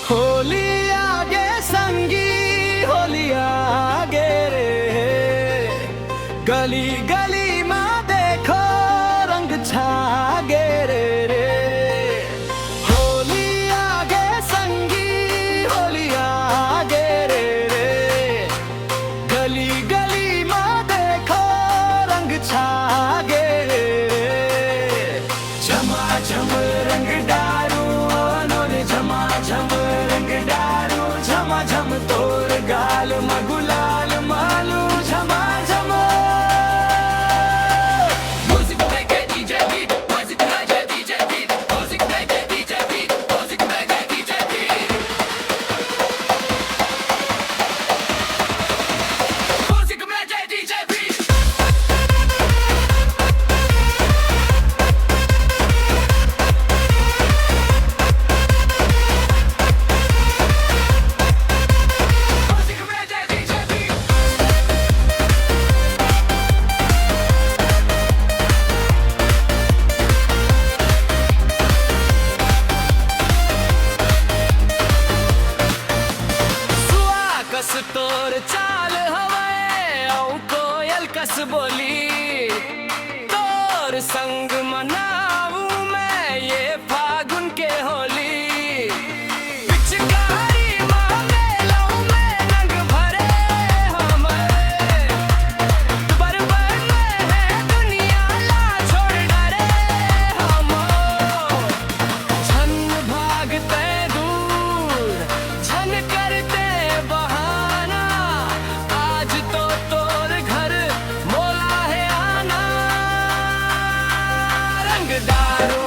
होली आगे संगी होली आगे रे, गली गली में देखो रंग छागे रे रे। होली आगे संगी होली आगे रे रे, गली गली में देखो रंग छागे रे रे। झमाझम रंग डारू नोरे, झमाझम रंग डारू, झमाझम तोर गाल में गुलाल मालू, झमाझम। म्यूजिक लेके डीजे बीट, म्यूजिक लेके डीजे बीट, म्यूजिक लेके डीजे बीट, म्यूजिक लेके डीजे बीट, म्यूजिक लेके डीजे बीट। कस तोर चाल हवे औ कोयल कस बोली, तोर संग मनाऊ मैं ये फागुन के होली। पिचकारी मांगे लऊ मैं रंग भरे हमरे, बरबर में है दुनिया ला छोड़ डरे हम। छन भागते दूर छन करते बहाना, आज तो तोर घर मोला है आना। रंग दारू